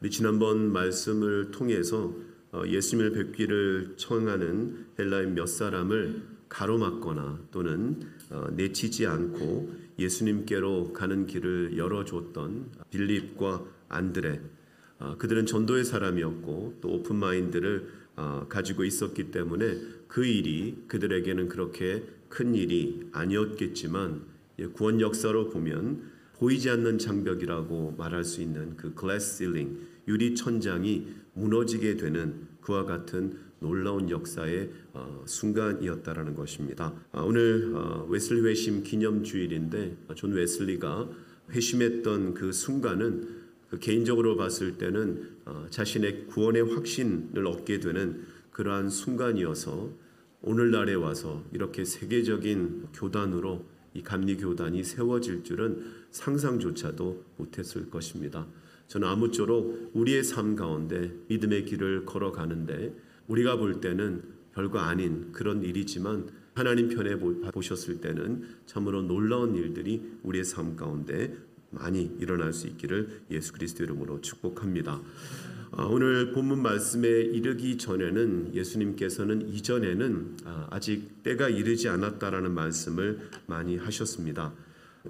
우리 지난번 말씀을 통해서 예수님을 뵙기를 청하는 헬라인 몇 사람을 가로막거나 또는 내치지 않고 예수님께로 가는 길을 열어줬던 빌립과 안드레, 그들은 전도의 사람이었고 또 오픈마인드를 가지고 있었기 때문에 그 일이 그들에게는 그렇게 큰 일이 아니었겠지만 구원 역사로 보면 보이지 않는 장벽이라고 말할 수 있는 그 글래스 실링, 유리 천장이 무너지게 되는 그와 같은 놀라운 역사의 순간이었다라는 것입니다. 오늘 웨슬리 회심 기념주일인데 존 웨슬리가 회심했던 그 순간은 개인적으로 봤을 때는 자신의 구원의 확신을 얻게 되는 그러한 순간이어서 오늘날에 와서 이렇게 세계적인 교단으로 이 감리교단이 세워질 줄은 상상조차도 못했을 것입니다. 저는 아무쪼록 우리의 삶 가운데 믿음의 길을 걸어가는데 우리가 볼 때는 별거 아닌 그런 일이지만 하나님 편에 보셨을 때는 참으로 놀라운 일들이 우리의 삶 가운데 많이 일어날 수 있기를 예수 그리스도 이름으로 축복합니다. 오늘 본문 말씀에 이르기 전에는 예수님께서는 이전에는 아직 때가 이르지 않았다라는 말씀을 많이 하셨습니다.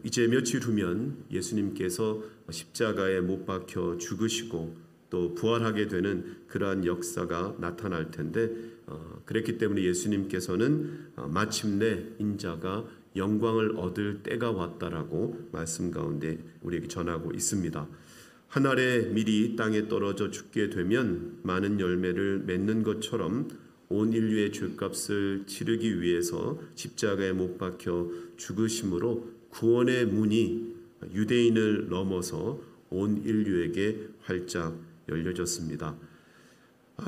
이제 며칠 후면 예수님께서 십자가에 못 박혀 죽으시고 또 부활하게 되는 그러한 역사가 나타날 텐데 그랬기 때문에 예수님께서는 마침내 인자가 영광을 얻을 때가 왔다라고 말씀 가운데 우리에게 전하고 있습니다. 한 알의 밀이 땅에 떨어져 죽게 되면 많은 열매를 맺는 것처럼 온 인류의 죄값을 치르기 위해서 십자가에 못 박혀 죽으심으로 구원의 문이 유대인을 넘어서 온 인류에게 활짝 열려졌습니다.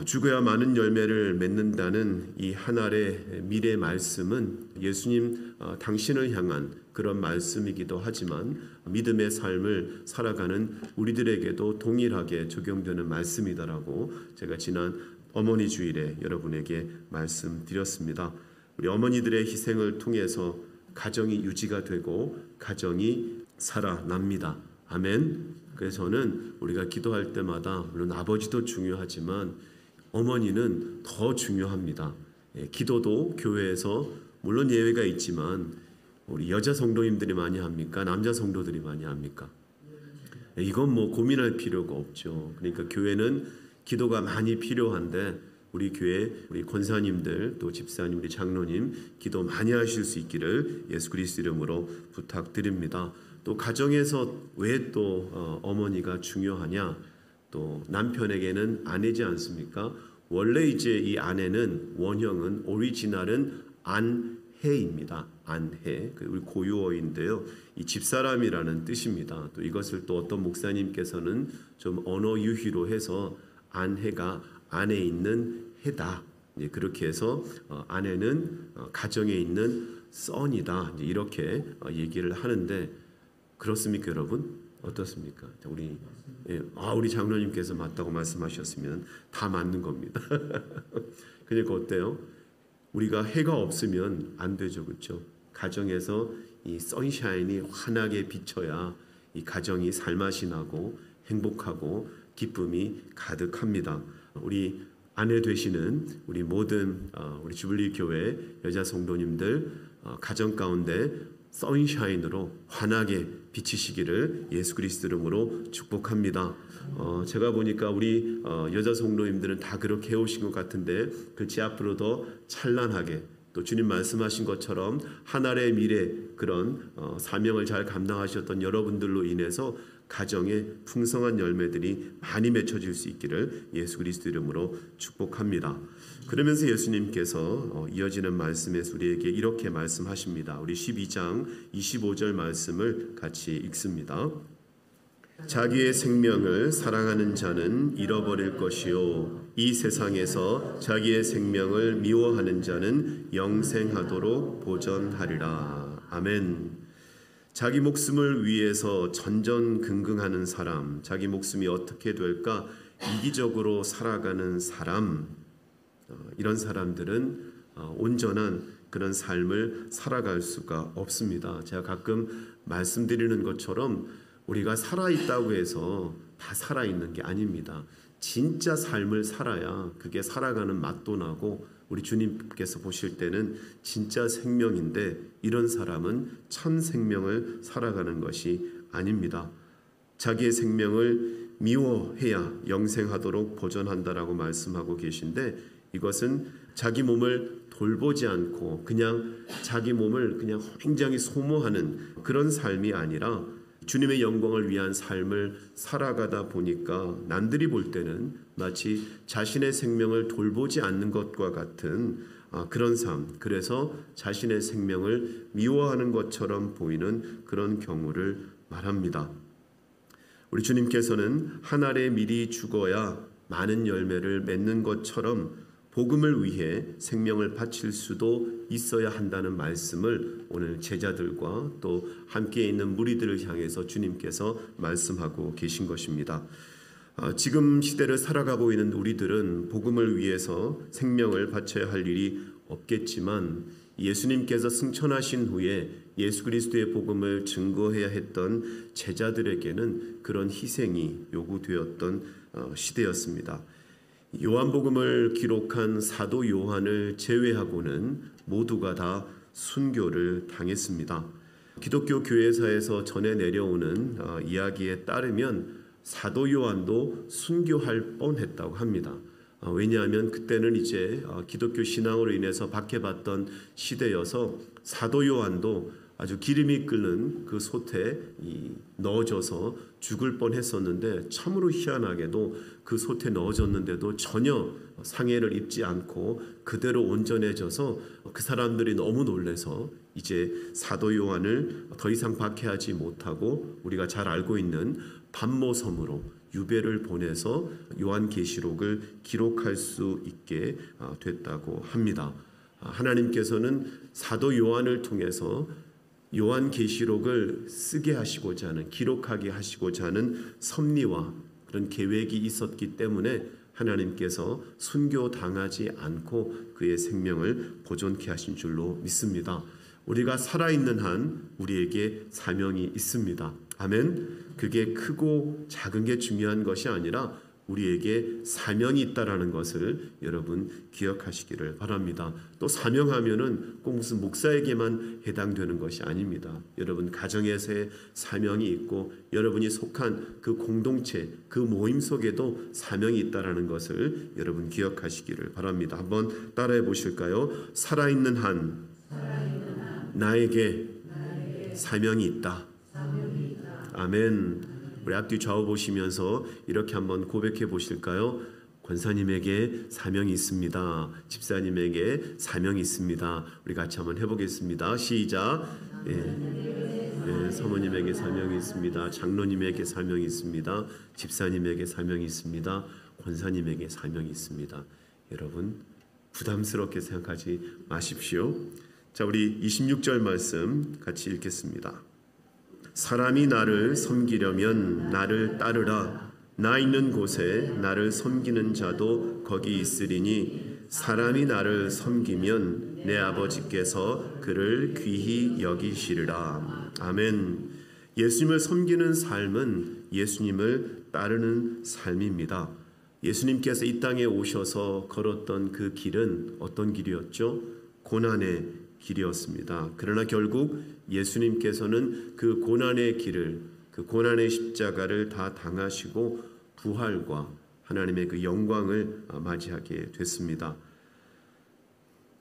죽어야 많은 열매를 맺는다는 이 한 알의 밀의 말씀은 예수님 당신을 향한 그런 말씀이기도 하지만 믿음의 삶을 살아가는 우리들에게도 동일하게 적용되는 말씀이다라고 제가 지난 어머니 주일에 여러분에게 말씀드렸습니다. 우리 어머니들의 희생을 통해서 가정이 유지가 되고 가정이 살아납니다. 아멘. 그래서 저는 우리가 기도할 때마다 물론 아버지도 중요하지만 어머니는 더 중요합니다. 기도도 교회에서 물론 예외가 있지만 우리 여자 성도님들이 많이 합니까? 남자 성도들이 많이 합니까? 이건 뭐 고민할 필요가 없죠. 그러니까 교회는 기도가 많이 필요한데 우리 교회 우리 권사님들 또 집사님 우리 장로님 기도 많이 하실 수 있기를 예수 그리스도 이름으로 부탁드립니다. 또 가정에서 왜 또 어머니가 중요하냐? 또 남편에게는 아내지 않습니까? 원래 이제 이 아내는 원형은 오리지널은 안해입니다. 안해. 우리 고유어인데요. 이 집사람이라는 뜻입니다. 또 이것을 또 어떤 목사님께서는 좀 언어 유희로 해서 안해가 안에 있는 해다. 그렇게 해서 아내는 가정에 있는 썬이다. 이렇게 얘기를 하는데 그렇습니까, 여러분? 어떻습니까? 우리 장로님께서 맞다고 말씀하셨으면 다 맞는 겁니다. 그러니까 어때요? 우리가 해가 없으면 안 되죠, 그렇죠? 가정에서 이 선샤인이 환하게 비쳐야 이 가정이 살맛이 나고 행복하고 기쁨이 가득합니다. 우리 아내 되시는 우리 모든 우리 주블리 교회 여자 성도님들 가정 가운데 선샤인으로 환하게 비치시기를 예수 그리스도 이름으로 축복합니다. 제가 보니까 우리 여자 성도님들은 다 그렇게 해오신 것 같은데 그렇지 앞으로 더 찬란하게 또 주님 말씀하신 것처럼 한 알의 미래 그런 사명을 잘 감당하셨던 여러분들로 인해서 가정에 풍성한 열매들이 많이 맺혀질 수 있기를 예수 그리스도 이름으로 축복합니다. 그러면서 예수님께서 이어지는 말씀에서 우리에게 이렇게 말씀하십니다. 우리 12장 25절 말씀을 같이 읽습니다. 자기의 생명을 사랑하는 자는 잃어버릴 것이요 이 세상에서 자기의 생명을 미워하는 자는 영생하도록 보전하리라. 아멘. 자기 목숨을 위해서 전전긍긍하는 사람, 자기 목숨이 어떻게 될까 이기적으로 살아가는 사람, 이런 사람들은 온전한 그런 삶을 살아갈 수가 없습니다. 제가 가끔 말씀드리는 것처럼 우리가 살아있다고 해서 다 살아있는 게 아닙니다. 진짜 삶을 살아야 그게 살아가는 맛도 나고 우리 주님께서 보실 때는 진짜 생명인데 이런 사람은 참 생명을 살아가는 것이 아닙니다. 자기의 생명을 미워해야 영생하도록 보존한다라고 말씀하고 계신데 이것은 자기 몸을 돌보지 않고 그냥 자기 몸을 그냥 굉장히 소모하는 그런 삶이 아니라 주님의 영광을 위한 삶을 살아가다 보니까 남들이 볼 때는 마치 자신의 생명을 돌보지 않는 것과 같은 그런 삶, 그래서 자신의 생명을 미워하는 것처럼 보이는 그런 경우를 말합니다. 우리 주님께서는 한 알에 미리 죽어야 많은 열매를 맺는 것처럼 복음을 위해 생명을 바칠 수도 있어야 한다는 말씀을 오늘 제자들과 또 함께 있는 무리들을 향해서 주님께서 말씀하고 계신 것입니다. 지금 시대를 살아가고 있는 우리들은 복음을 위해서 생명을 바쳐야 할 일이 없겠지만 예수님께서 승천하신 후에 예수 그리스도의 복음을 증거해야 했던 제자들에게는 그런 희생이 요구되었던 시대였습니다. 요한복음을 기록한 사도 요한을 제외하고는 모두가 다 순교를 당했습니다. 기독교 교회사에서 전해 내려오는 이야기에 따르면 사도 요한도 순교할 뻔했다고 합니다. 왜냐하면 그때는 이제 기독교 신앙으로 인해서 박해받던 시대여서 사도 요한도 아주 기름이 끓는 그 솥에 넣어져서 죽을 뻔했었는데 참으로 희한하게도 그 솥에 넣어졌는데도 전혀 상해를 입지 않고 그대로 온전해져서 그 사람들이 너무 놀라서 이제 사도 요한을 더 이상 박해하지 못하고 우리가 잘 알고 있는 반모섬으로 유배를 보내서 요한계시록을 기록할 수 있게 됐다고 합니다. 하나님께서는 사도 요한을 통해서 요한계시록을 쓰게 하시고자 하는, 기록하게 하시고자 하는 섭리와 그런 계획이 있었기 때문에 하나님께서 순교당하지 않고 그의 생명을 보존케 하신 줄로 믿습니다. 우리가 살아있는 한 우리에게 사명이 있습니다. 아멘. 그게 크고 작은 게 중요한 것이 아니라 우리에게 사명이 있다라는 것을 여러분 기억하시기를 바랍니다. 또 사명하면은 꼭 무슨 목사에게만 해당되는 것이 아닙니다. 여러분 가정에서의 사명이 있고 여러분이 속한 그 공동체, 그 모임 속에도 사명이 있다라는 것을 여러분 기억하시기를 바랍니다. 한번 따라해 보실까요? 살아있는 한 나에게 사명이 있다. 아멘. 우리 앞뒤 좌우 보시면서 이렇게 한번 고백해 보실까요? 권사님에게 사명이 있습니다. 집사님에게 사명이 있습니다. 우리 같이 한번 해보겠습니다. 시작. 사모님에게 사명이 있습니다. 장로님에게 사명이 있습니다. 집사님에게 사명이 있습니다. 권사님에게 사명이 있습니다. 여러분 부담스럽게 생각하지 마십시오. 자, 우리 26절 말씀 같이 읽겠습니다. 사람이 나를 섬기려면 나를 따르라. 나 있는 곳에 나를 섬기는 자도 거기 있으리니 사람이 나를 섬기면 내 아버지께서 그를 귀히 여기시리라. 아멘. 예수님을 섬기는 삶은 예수님을 따르는 삶입니다. 예수님께서 이 땅에 오셔서 걸었던 그 길은 어떤 길이었죠? 고난의 길이었습니다. 그러나 결국 예수님께서는 그 고난의 길을, 그 고난의 십자가를 다 당하시고 부활과 하나님의 그 영광을 맞이하게 됐습니다.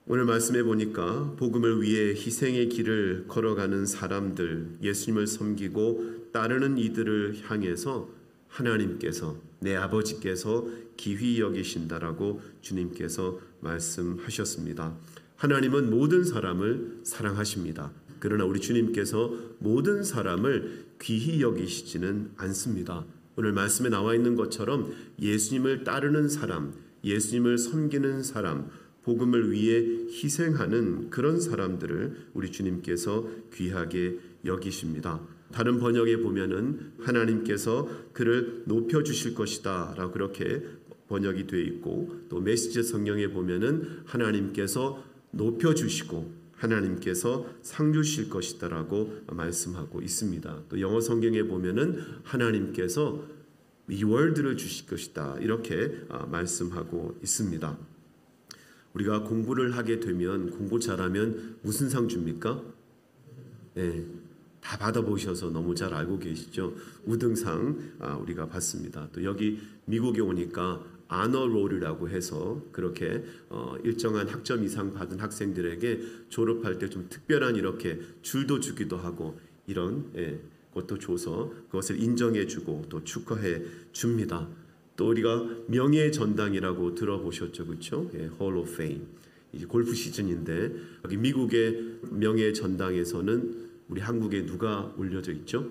오늘 말씀해 보니까 복음을 위해 희생의 길을 걸어가는 사람들, 예수님을 섬기고 따르는 이들을 향해서 하나님께서, 내 아버지께서 기휘 여기신다라고 주님께서 말씀하셨습니다. 하나님은 모든 사람을 사랑하십니다. 그러나 우리 주님께서 모든 사람을 귀히 여기시지는 않습니다. 오늘 말씀에 나와 있는 것처럼 예수님을 따르는 사람, 예수님을 섬기는 사람, 복음을 위해 희생하는 그런 사람들을 우리 주님께서 귀하게 여기십니다. 다른 번역에 보면은 하나님께서 그를 높여주실 것이다 라고 그렇게 번역이 되어 있고, 또 메시지 성경에 보면은 하나님께서 높여주시고 하나님께서 상 주실 것이다라고 말씀하고 있습니다. 또 영어 성경에 보면은 하나님께서 리워드를 주실 것이다. 이렇게 말씀하고 있습니다. 우리가 공부를 하게 되면 공부 잘하면 무슨 상 줍니까? 네, 다 받아보셔서 너무 잘 알고 계시죠. 우등상 우리가 받습니다. 또 여기 미국에 오니까 아너롤이라고 해서 그렇게 일정한 학점 이상 받은 학생들에게 졸업할 때 좀 특별한 이렇게 줄도 주기도 하고 이런 것도 줘서 그것을 인정해주고 또 축하해 줍니다. 또 우리가 명예의 전당이라고 들어보셨죠, 그렇죠? Hall of Fame. 이제 골프 시즌인데 여기 미국의 명예의 전당에서는 우리 한국에 누가 올려져 있죠?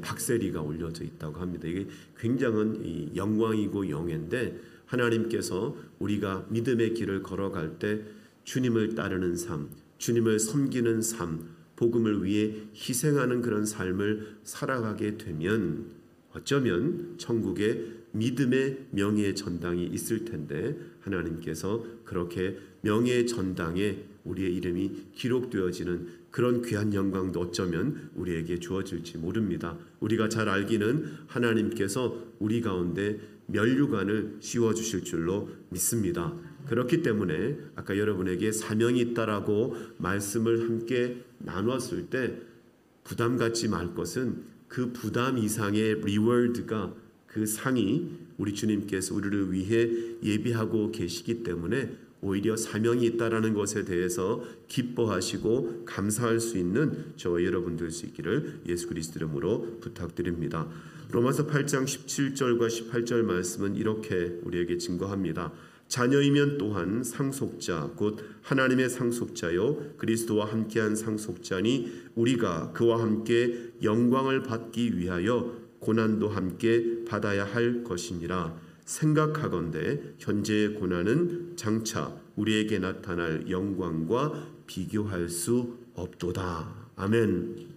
박세리가 올려져 있다고 합니다. 이게 굉장한 이 영광이고 영예인데 하나님께서 우리가 믿음의 길을 걸어갈 때 주님을 따르는 삶, 주님을 섬기는 삶, 복음을 위해 희생하는 그런 삶을 살아가게 되면 어쩌면 천국에 믿음의 명예의 전당이 있을 텐데 하나님께서 그렇게 명예의 전당에 우리의 이름이 기록되어지는 그런 귀한 영광도 어쩌면 우리에게 주어질지 모릅니다. 우리가 잘 알기는 하나님께서 우리 가운데 면류관을 씌워주실 줄로 믿습니다. 그렇기 때문에 아까 여러분에게 사명이 있다라고 말씀을 함께 나눴을 때 부담 갖지 말 것은 그 부담 이상의 리워드가 그 상이 우리 주님께서 우리를 위해 예비하고 계시기 때문에 오히려 사명이 있다라는 것에 대해서 기뻐하시고 감사할 수 있는 저와 여러분 될 수 있기를 예수 그리스도 이름으로 부탁드립니다. 로마서 8장 17절과 18절 말씀은 이렇게 우리에게 증거합니다. 자녀이면 또한 상속자 곧 하나님의 상속자요 그리스도와 함께한 상속자니 우리가 그와 함께 영광을 받기 위하여 고난도 함께 받아야 할 것이니라. 생각하건대 현재의 고난은 장차 우리에게 나타날 영광과 비교할 수 없도다. 아멘.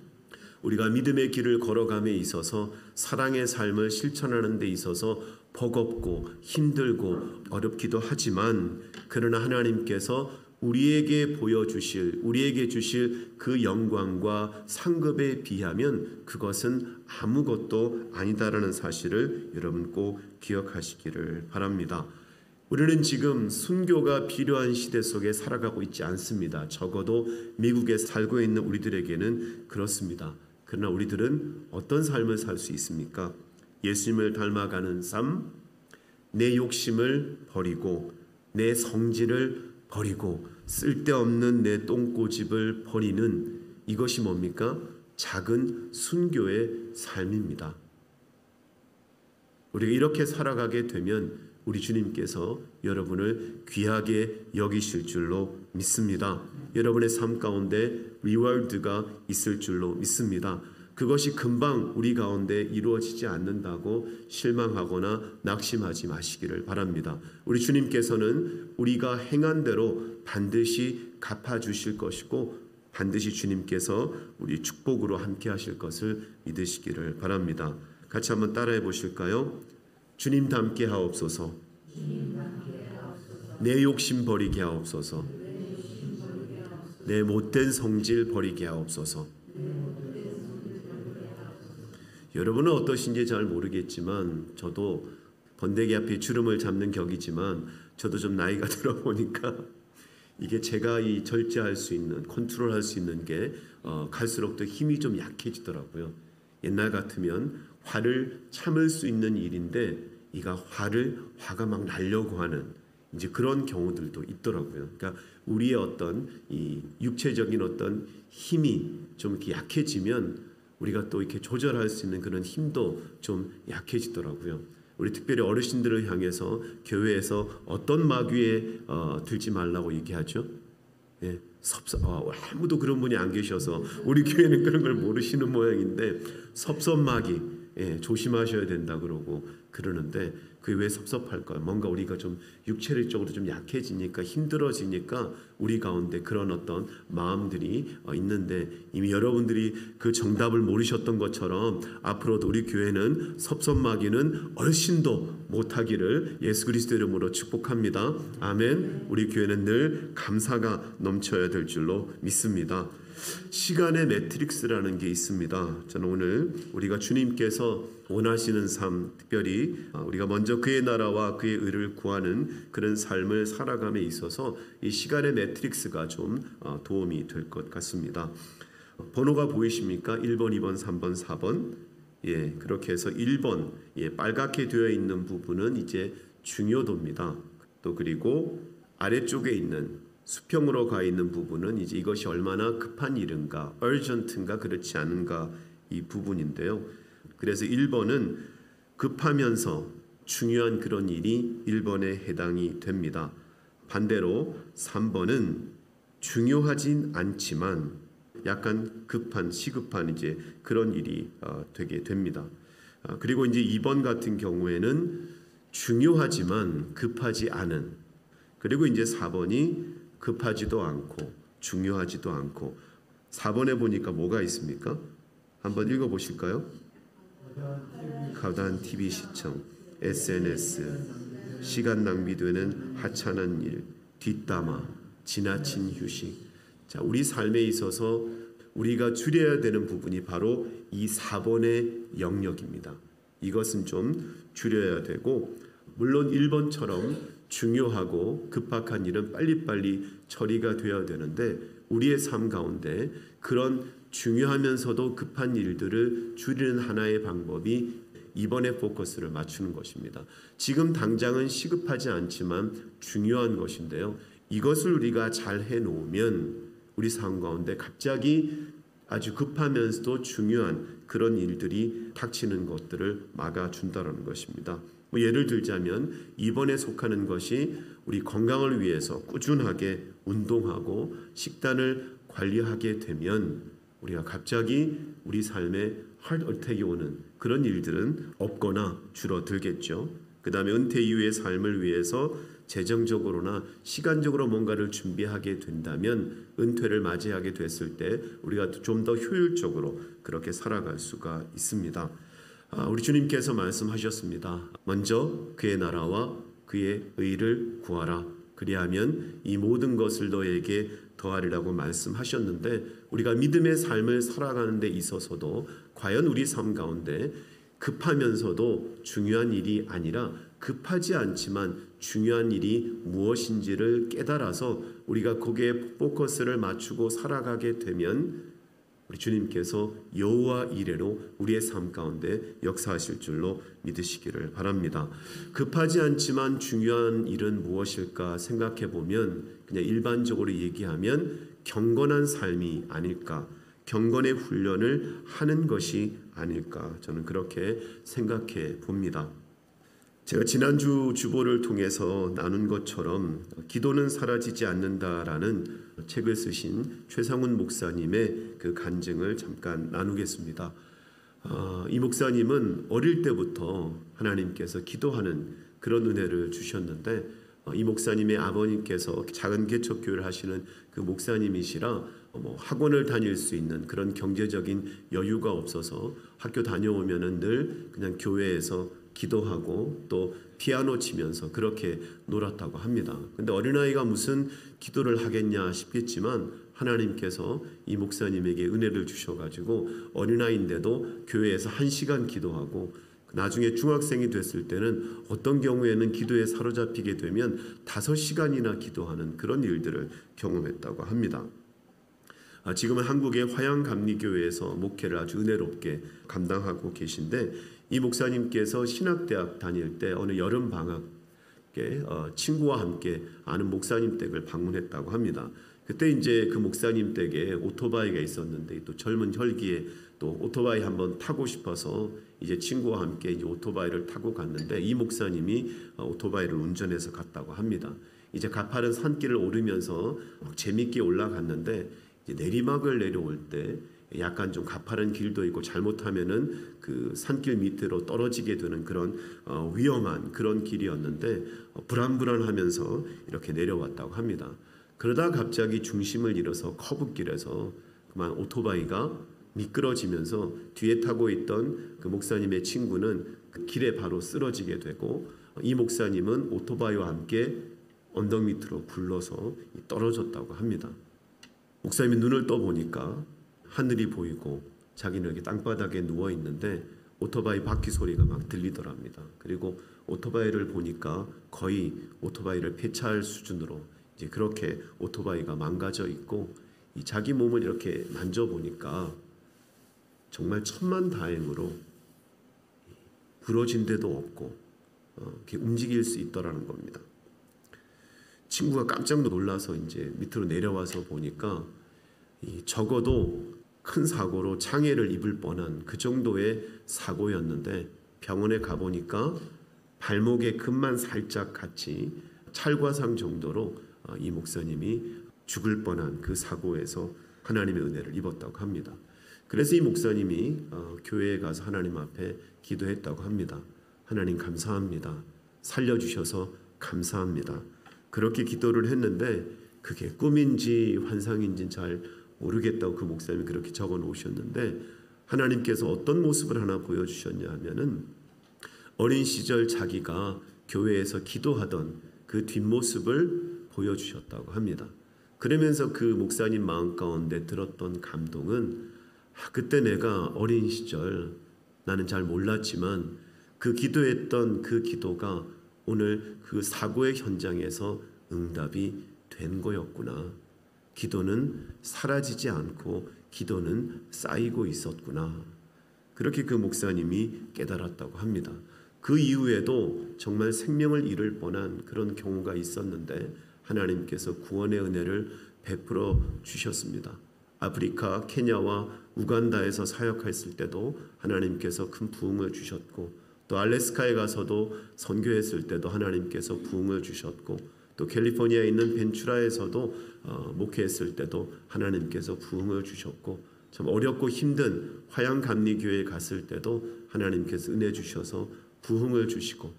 우리가 믿음의 길을 걸어감에 있어서 사랑의 삶을 실천하는 데 있어서 버겁고 힘들고 어렵기도 하지만 그러나 하나님께서 우리에게 보여주실 우리에게 주실 그 영광과 상급에 비하면 그것은 아무것도 아니다라는 사실을 여러분 꼭 기억하시기를 바랍니다. 우리는 지금 순교가 필요한 시대 속에 살아가고 있지 않습니다. 적어도 미국에 살고 있는 우리들에게는 그렇습니다. 그러나 우리들은 어떤 삶을 살 수 있습니까? 예수님을 닮아가는 삶, 내 욕심을 버리고 내 성질을 버리고 쓸데없는 내 똥꼬집을 버리는 이것이 뭡니까? 작은 순교의 삶입니다. 우리가 이렇게 살아가게 되면 우리 주님께서 여러분을 귀하게 여기실 줄로 믿습니다. 여러분의 삶 가운데 리워드가 있을 줄로 믿습니다. 그것이 금방 우리 가운데 이루어지지 않는다고 실망하거나 낙심하지 마시기를 바랍니다. 우리 주님께서는 우리가 행한 대로 반드시 갚아주실 것이고 반드시 주님께서 우리 축복으로 함께 하실 것을 믿으시기를 바랍니다. 같이 한번 따라해 보실까요? 주님 닮게 하옵소서. 내 욕심 버리게 하옵소서. 내 못된 성질 버리게 하옵소서. 여러분은 어떠신지 잘 모르겠지만 저도 번데기 앞에 주름을 잡는 격이지만 저도 좀 나이가 들어보니까 이게 제가 이 절제할 수 있는 컨트롤할 수 있는 게 갈수록 더 힘이 좀 약해지더라고요. 옛날 같으면 화를 참을 수 있는 일인데 이가 화가 막 나려고 하는 이제 그런 경우들도 있더라고요. 그러니까 우리의 어떤 이 육체적인 어떤 힘이 좀 이렇게 약해지면 우리가 또 이렇게 조절할 수 있는 그런 힘도 좀 약해지더라고요. 우리 특별히 어르신들을 향해서 교회에서 어떤 마귀에 들지 말라고 얘기하죠? 아무도 그런 분이 안 계셔서 우리 교회는 그런 걸 모르시는 모양인데 섭섭마귀 조심하셔야 된다 그러고 그러는데 그게 왜 섭섭할까요? 뭔가 우리가 좀 육체적으로 좀 약해지니까 힘들어지니까 우리 가운데 그런 어떤 마음들이 있는데 이미 여러분들이 그 정답을 모르셨던 것처럼 앞으로도 우리 교회는 섭섭마귀는 얼씬도 못하기를 예수 그리스도 이름으로 축복합니다. 아멘. 우리 교회는 늘 감사가 넘쳐야 될 줄로 믿습니다. 시간의 매트릭스라는 게 있습니다. 저는 오늘 우리가 주님께서 원하시는 삶, 특별히 우리가 먼저 그의 나라와 그의 의를 구하는 그런 삶을 살아감에 있어서 이 시간의 매트릭스가 좀 도움이 될 것 같습니다. 번호가 보이십니까? 1번, 2번, 3번, 4번. 예, 그렇게 해서 1번 빨갛게 되어 있는 부분은 이제 중요도입니다. 또 그리고 아래쪽에 있는 수평으로 가 있는 부분은 이제 이것이 얼마나 급한 일인가, urgent인가 그렇지 않은가 이 부분인데요. 그래서 1번은 급하면서 중요한 그런 일이 1번에 해당이 됩니다. 반대로 3번은 중요하진 않지만 약간 급한, 시급한 이제 그런 일이 되게 됩니다. 그리고 이제 2번 같은 경우에는 중요하지만 급하지 않은, 그리고 이제 4번이 급하지도 않고 중요하지도 않고. 4번에 보니까 뭐가 있습니까? 한번 읽어보실까요? 과다한 TV 시청, SNS, 시간 낭비되는 하찮은 일, 뒷담화, 지나친 휴식. 자, 우리 삶에 있어서 우리가 줄여야 되는 부분이 바로 이 4번의 영역입니다. 이것은 좀 줄여야 되고, 물론 1번처럼 중요하고 급박한 일은 빨리빨리 처리가 되어야 되는데 우리의 삶 가운데 그런 중요하면서도 급한 일들을 줄이는 하나의 방법이 이번에 포커스를 맞추는 것입니다. 지금 당장은 시급하지 않지만 중요한 것인데요. 이것을 우리가 잘 해놓으면 우리 삶 가운데 갑자기 아주 급하면서도 중요한 그런 일들이 닥치는 것들을 막아준다는 것입니다. 예를 들자면 이번에 속하는 것이 우리 건강을 위해서 꾸준하게 운동하고 식단을 관리하게 되면 우리가 갑자기 우리 삶에 하트어택이 오는 그런 일들은 없거나 줄어들겠죠. 그 다음에 은퇴 이후의 삶을 위해서 재정적으로나 시간적으로 뭔가를 준비하게 된다면 은퇴를 맞이하게 됐을 때 우리가 좀 더 효율적으로 그렇게 살아갈 수가 있습니다. 우리 주님께서 말씀하셨습니다. 먼저 그의 나라와 그의 의를 구하라. 그리하면 이 모든 것을 너에게 더하리라고 말씀하셨는데 우리가 믿음의 삶을 살아가는 데 있어서도 과연 우리 삶 가운데 급하면서도 중요한 일이 아니라 급하지 않지만 중요한 일이 무엇인지를 깨달아서 우리가 거기에 포커스를 맞추고 살아가게 되면 우리 주님께서 여호와 이레로 우리의 삶 가운데 역사하실 줄로 믿으시기를 바랍니다. 급하지 않지만 중요한 일은 무엇일까 생각해 보면 그냥 일반적으로 얘기하면 경건한 삶이 아닐까, 경건의 훈련을 하는 것이 아닐까, 저는 그렇게 생각해 봅니다. 제가 지난주 주보를 통해서 나눈 것처럼 기도는 사라지지 않는다라는 책을 쓰신 최상훈 목사님의 그 간증을 잠깐 나누겠습니다. 이 목사님은 어릴 때부터 하나님께서 기도하는 그런 은혜를 주셨는데 이 목사님의 아버님께서 작은 개척교회를 하시는 그 목사님이시라 학원을 다닐 수 있는 그런 경제적인 여유가 없어서 학교 다녀오면은 늘 그냥 교회에서 기도하고 또 피아노 치면서 그렇게 놀았다고 합니다. 근데 어린아이가 무슨 기도를 하겠냐 싶겠지만 하나님께서 이 목사님에게 은혜를 주셔가지고 어린아이인데도 교회에서 1시간 기도하고 나중에 중학생이 됐을 때는 어떤 경우에는 기도에 사로잡히게 되면 5시간이나 기도하는 그런 일들을 경험했다고 합니다. 지금은 한국의 화양감리교회에서 목회를 아주 은혜롭게 감당하고 계신데 이 목사님께서 신학대학 다닐 때 어느 여름 방학에 친구와 함께 아는 목사님 댁을 방문했다고 합니다. 그때 이제 그 목사님 댁에 오토바이가 있었는데 또 젊은 혈기에 또 오토바이 한번 타고 싶어서 이제 친구와 함께 이제 오토바이를 타고 갔는데 이 목사님이 오토바이를 운전해서 갔다고 합니다. 이제 가파른 산길을 오르면서 재밌게 올라갔는데 이제 내리막을 내려올 때 약간 좀 가파른 길도 있고 잘못하면은 그 산길 밑으로 떨어지게 되는 그런 위험한 그런 길이었는데 불안불안하면서 이렇게 내려왔다고 합니다. 그러다 갑자기 중심을 잃어서 커브길에서 그만 오토바이가 미끄러지면서 뒤에 타고 있던 그 목사님의 친구는 그 길에 바로 쓰러지게 되고 이 목사님은 오토바이와 함께 언덕 밑으로 굴러서 떨어졌다고 합니다. 목사님이 눈을 떠보니까 하늘이 보이고 자기는 여기 땅바닥에 누워 있는데 오토바이 바퀴 소리가 막 들리더랍니다. 그리고 오토바이를 보니까 거의 오토바이를 폐차할 수준으로 이제 그렇게 오토바이가 망가져 있고, 이 자기 몸을 이렇게 만져보니까 정말 천만다행으로 부러진 데도 없고 이렇게 움직일 수 있더라는 겁니다. 친구가 깜짝 놀라서 이제 밑으로 내려와서 보니까 적어도 큰 사고로 장애를 입을 뻔한 그 정도의 사고였는데, 병원에 가보니까 발목에 금만 살짝 같이 찰과상 정도로 이 목사님이 죽을 뻔한 그 사고에서 하나님의 은혜를 입었다고 합니다. 그래서 이 목사님이 교회에 가서 하나님 앞에 기도했다고 합니다. 하나님 감사합니다. 살려주셔서 감사합니다. 그렇게 기도를 했는데 그게 꿈인지 환상인지 잘 모르겠다고 그 목사님이 그렇게 적어 놓으셨는데, 하나님께서 어떤 모습을 하나 보여주셨냐 하면은 어린 시절 자기가 교회에서 기도하던 그 뒷모습을 보여주셨다고 합니다. 그러면서 그 목사님 마음 가운데 들었던 감동은, 그때 내가 어린 시절 나는 잘 몰랐지만 그 기도했던 그 기도가 오늘 그 사고의 현장에서 응답이 된 거였구나. 기도는 사라지지 않고 기도는 쌓이고 있었구나. 그렇게 그 목사님이 깨달았다고 합니다. 그 이후에도 정말 생명을 잃을 뻔한 그런 경우가 있었는데 하나님께서 구원의 은혜를 베풀어 주셨습니다. 아프리카, 케냐와 우간다에서 사역했을 때도 하나님께서 큰 부흥을 주셨고, 또 알래스카에 가서도 선교했을 때도 하나님께서 부흥을 주셨고, 또 캘리포니아에 있는 벤츄라에서도 목회했을 때도 하나님께서 부흥을 주셨고, 참 어렵고 힘든 화양감리교회에 갔을 때도 하나님께서 은혜 주셔서 부흥을 주시고,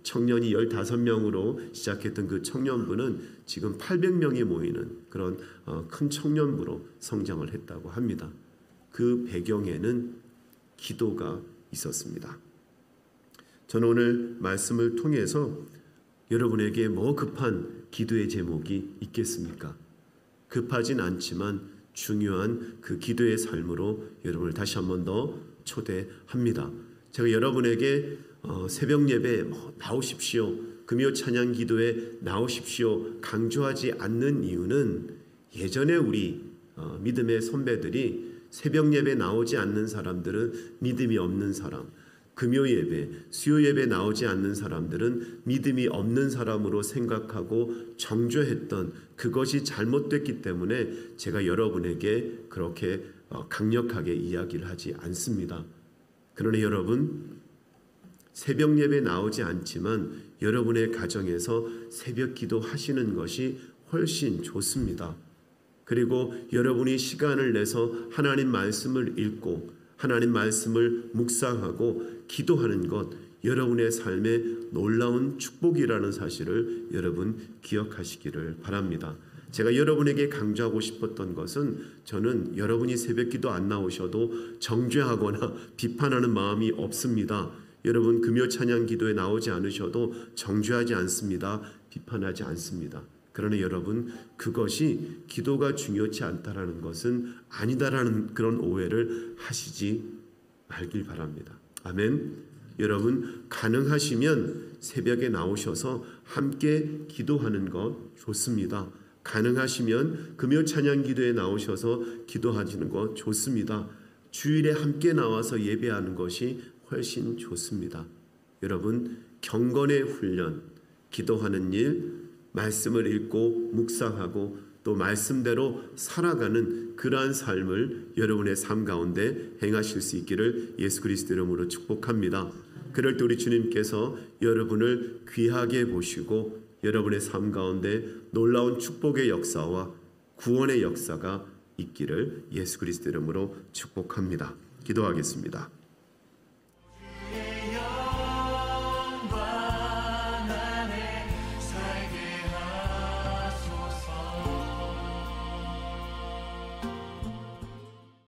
청년이 15명으로 시작했던 그 청년부는 지금 800명이 모이는 그런 큰 청년부로 성장을 했다고 합니다. 그 배경에는 기도가 있었습니다. 저는 오늘 말씀을 통해서 여러분에게 뭐 급한 기도의 제목이 있겠습니까? 급하진 않지만 중요한 그 기도의 삶으로 여러분을 다시 한 번 더 초대합니다. 제가 여러분에게 새벽 예배 나오십시오, 금요 찬양 기도에 나오십시오 강조하지 않는 이유는, 예전에 우리 믿음의 선배들이 새벽 예배 나오지 않는 사람들은 믿음이 없는 사람, 금요 예배, 수요 예배 나오지 않는 사람들은 믿음이 없는 사람으로 생각하고 정죄했던 그것이 잘못됐기 때문에 제가 여러분에게 그렇게 강력하게 이야기를 하지 않습니다. 그러나 여러분, 새벽 예배 나오지 않지만 여러분의 가정에서 새벽 기도 하시는 것이 훨씬 좋습니다. 그리고 여러분이 시간을 내서 하나님 말씀을 읽고 하나님 말씀을 묵상하고 기도하는 것, 여러분의 삶의 놀라운 축복이라는 사실을 여러분 기억하시기를 바랍니다. 제가 여러분에게 강조하고 싶었던 것은, 저는 여러분이 새벽기도 안 나오셔도 정죄하거나 비판하는 마음이 없습니다. 여러분 금요 찬양 기도에 나오지 않으셔도 정죄하지 않습니다. 비판하지 않습니다. 그러나 여러분, 그것이 기도가 중요치 않다라는 것은 아니다라는 그런 오해를 하시지 말길 바랍니다. 아멘. 여러분, 가능하시면 새벽에 나오셔서 함께 기도하는 것 좋습니다. 가능하시면 금요 찬양 기도에 나오셔서 기도하시는 것 좋습니다. 주일에 함께 나와서 예배하는 것이 훨씬 좋습니다. 여러분, 경건의 훈련, 기도하는 일, 말씀을 읽고 묵상하고 또 말씀대로 살아가는 그러한 삶을 여러분의 삶 가운데 행하실 수 있기를 예수 그리스도 이름으로 축복합니다. 그럴 때 우리 주님께서 여러분을 귀하게 보시고 여러분의 삶 가운데 놀라운 축복의 역사와 구원의 역사가 있기를 예수 그리스도 이름으로 축복합니다. 기도하겠습니다.